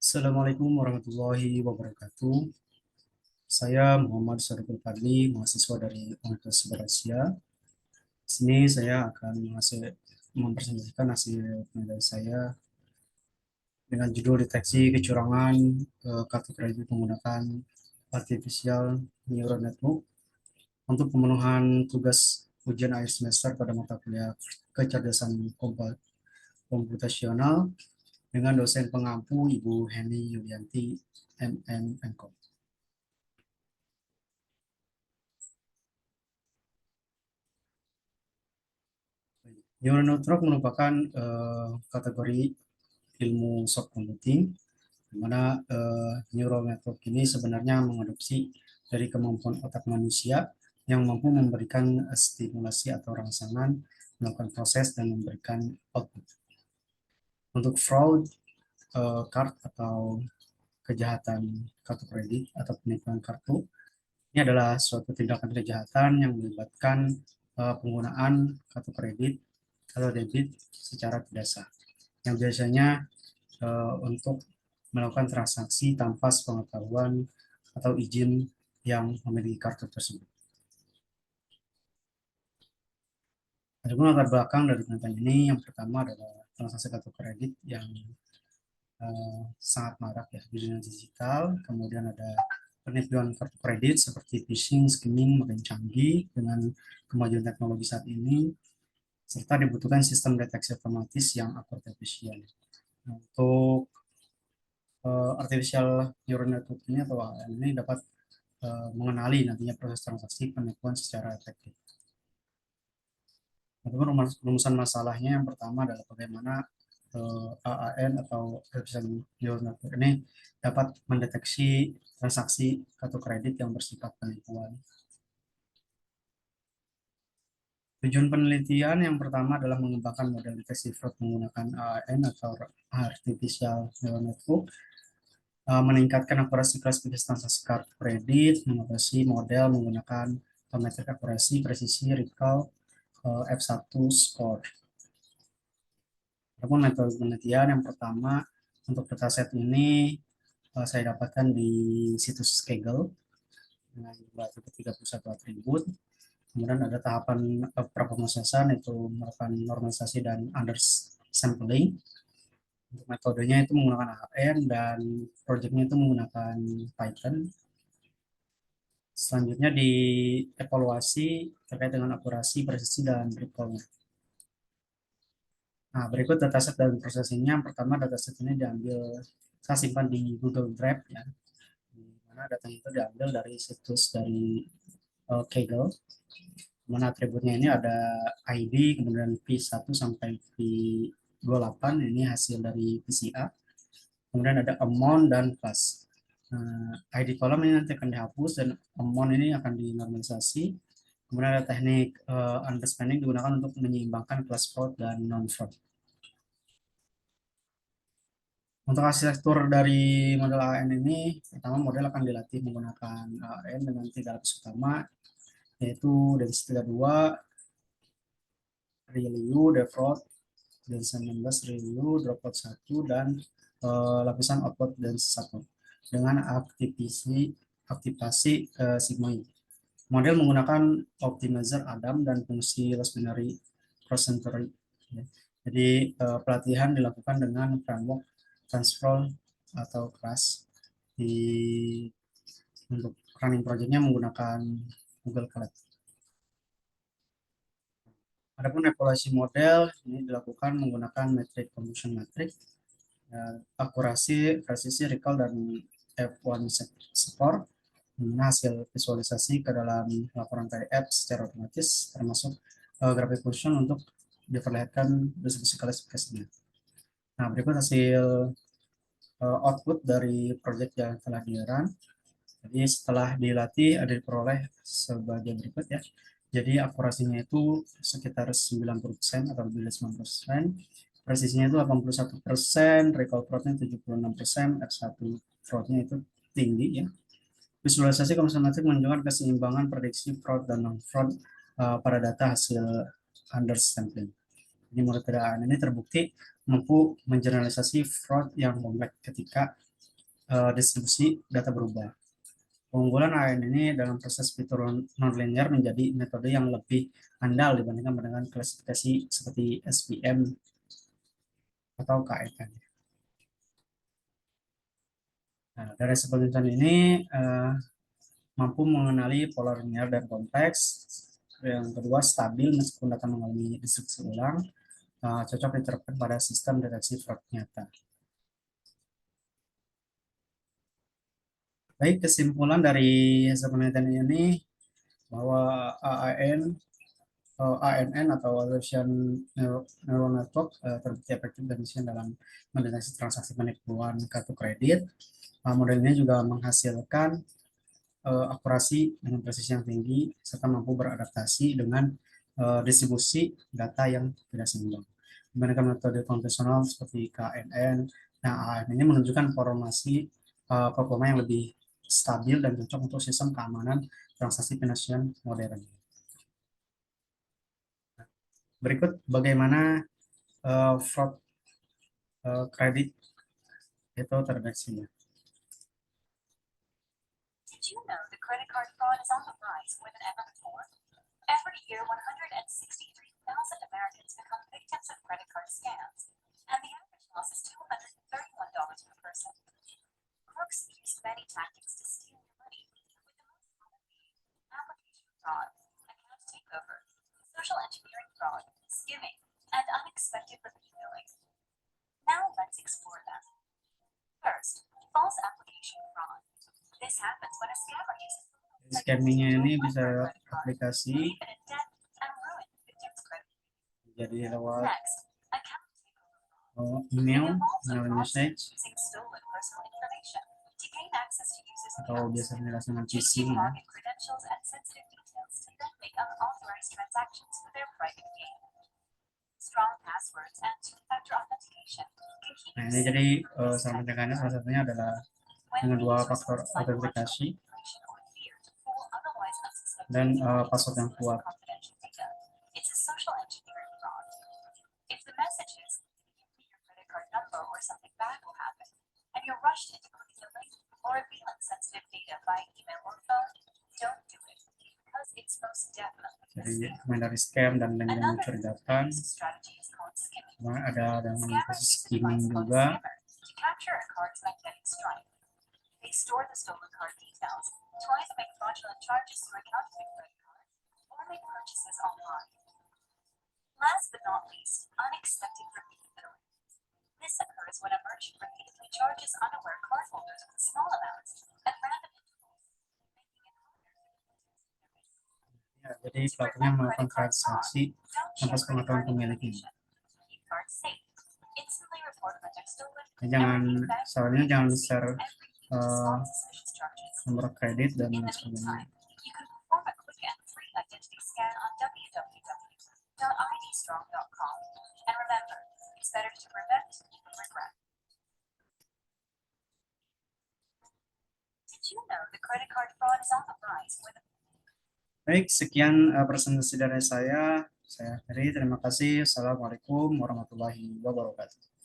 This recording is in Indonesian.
Assalamualaikum warahmatullahi wabarakatuh. Saya Muhammad Sadiqul Fadli, mahasiswa dari Universitas Berasia. Di sini saya akan mempresentasikan hasil penelitian saya dengan judul deteksi kecurangan kartu kredit menggunakan artificial neural network untuk pemenuhan tugas ujian akhir semester pada mata kuliah kecerdasan komputasional dengan dosen pengampu Ibu Heni Yulianti MM Mkom. Neural network merupakan kategori ilmu soft computing, di mana neural network ini sebenarnya mengadopsi dari kemampuan otak manusia yang mampu memberikan stimulasi atau rangsangan, melakukan proses, dan memberikan output. Untuk fraud, card atau kejahatan kartu kredit atau penipuan kartu, ini adalah suatu tindakan kejahatan yang melibatkan penggunaan kartu kredit atau debit secara tidak sah, yang biasanya untuk melakukan transaksi tanpa sepengetahuan atau izin yang memiliki kartu tersebut. Adapun latar belakang dari penelitian ini, yang pertama adalah transaksi kartu kredit yang sangat marak ya di dunia digital. Kemudian ada penipuan kartu kredit seperti phishing, skimming makin canggih dengan kemajuan teknologi saat ini, serta dibutuhkan sistem deteksi otomatis yang akurat dan efisien. Untuk artificial neural network ini atau AI ini dapat mengenali nantinya proses transaksi penipuan secara efektif. Namun rumusan masalahnya yang pertama adalah bagaimana AAN atau artificial neural network ini dapat mendeteksi transaksi kartu kredit yang bersifat penipuan. Tujuan penelitian yang pertama adalah mengembangkan model deteksi fraud menggunakan AAN atau artificial neural network, meningkatkan akurasi klasifikasi transaksi kartu kredit, mengatasi model menggunakan parameter akurasi, presisi, recall, F1 score. Adapun metode penelitian yang pertama untuk dataset ini saya dapatkan di situs Kaggle dengan jumlah 31 atribut. Kemudian ada tahapan praproses yaitu melakukan normalisasi dan undersampling. Untuk metodenya itu menggunakan AHN dan projectnya itu menggunakan Python. Selanjutnya dievaluasi terkait dengan akurasi, presisi, dan recall-nya. Nah, berikut dataset dan prosesnya. Yang pertama, dataset ini diambil, saya simpan di Google Drive ya, di mana data itu diambil dari situs dari Kaggle. Mana atributnya ini ada ID, kemudian P1 sampai P28, ini hasil dari PCA. Kemudian ada amount dan class. ID kolom ini nanti akan dihapus dan amount ini akan dinormalisasi. Kemudian ada teknik underspending digunakan untuk menyeimbangkan class fraud dan non fraud. Untuk arsitektur dari model AN ini, pertama model akan dilatih menggunakan AN dengan 3 lapis utama, yaitu density 32, ReLU, defraud, dan 19 ReLU, dropout 1, dan lapisan output dan 1 dengan aktivasi sigma I. Model menggunakan optimizer Adam dan fungsi loss binary percentage. Jadi pelatihan dilakukan dengan framework transfer atau class di untuk running projectnya menggunakan Google Cloud. Adapun evaluasi model ini dilakukan menggunakan metrik confusion matrix, akurasi, presisi, recall, dan F1 score, dengan hasil visualisasi ke dalam laporan TF secara otomatis, termasuk graphic function untuk diperlihatkan distribusi klasifikasinya. Nah, berikut hasil output dari proyek yang telah di-run. Jadi setelah dilatih ada diperoleh sebagai berikut ya. Jadi akurasinya itu sekitar 90% atau lebih dari 90%, presisinya itu 81%, recall fraud-nya 76%, F1 fraud-nya itu tinggi ya. Visualisasi matematik menunjukkan keseimbangan prediksi fraud dan non-fraud pada data hasil undersampling. Ini menurut keadaan ini terbukti mampu mengeneralisasi fraud yang kompleks ketika distribusi data berubah. Keunggulan AN ini dalam proses fitur nonlinear menjadi metode yang lebih andal dibandingkan dengan klasifikasi seperti SVM atau KNN. Nah, dari penelitian ini mampu mengenali pola linear dan kompleks. Yang kedua, stabil meskipun data mengalami instruksi ulang, cocok diterapkan pada sistem deteksi fraud nyata. Baik, kesimpulan dari hasil penelitian ini bahwa ANN atau Automation Neural Network terbukti efektif dan efisien dalam mendeteksi transaksi penipuan kartu kredit. Model ini juga menghasilkan akurasi dengan presisi yang tinggi serta mampu beradaptasi dengan distribusi data yang tidak seimbang. Dibandingkan metode konvensional seperti KNN, nah ANN ini menunjukkan performa yang lebih stabil dan cocok untuk sistem keamanan transaksi finansial modern. Berikut bagaimana fraud kredit itu terdeteksinya. Did you know the credit card fraud is on the rise more than ever before? Every year, 163,000 Americans become victims of credit card scams, and the average loss is $231 per person. Crooks use many tactics to steal your money, with the most common being application fraud, account takeover, social engineering fraud, skimming, and unexpected repeat billing. Now let's explore them. First, false application fraud. This happens when a scammer uses Scammingnya ini bisa aplikasi jadi lewat email message atau biasanya dengan phishing ya. Nah ini jadi salah pencegahannya salah satunya adalah dengan 2 faktor autentikasi dan password yang kuat. Jadi menghindari scam dan link yang mencurigakan. Ada dengan proses skimming juga. They store the stolen card details, try to make fraudulent charges to a counterfeit credit card, or make purchases online. Last but not least, unexpected repeat billing. This occurs when a merchant repeatedly charges unaware cardholders with small amounts at random intervals, making it harder. Ya, jadi pelakunya melakukan transaksi tanpa pengetahuan pemiliknya. Jangan, soalnya jangan share nomor kredit dan sebagainya. Baik, sekian presentasi dari saya. Saya akhiri. Terima kasih. Assalamualaikum warahmatullahi wabarakatuh.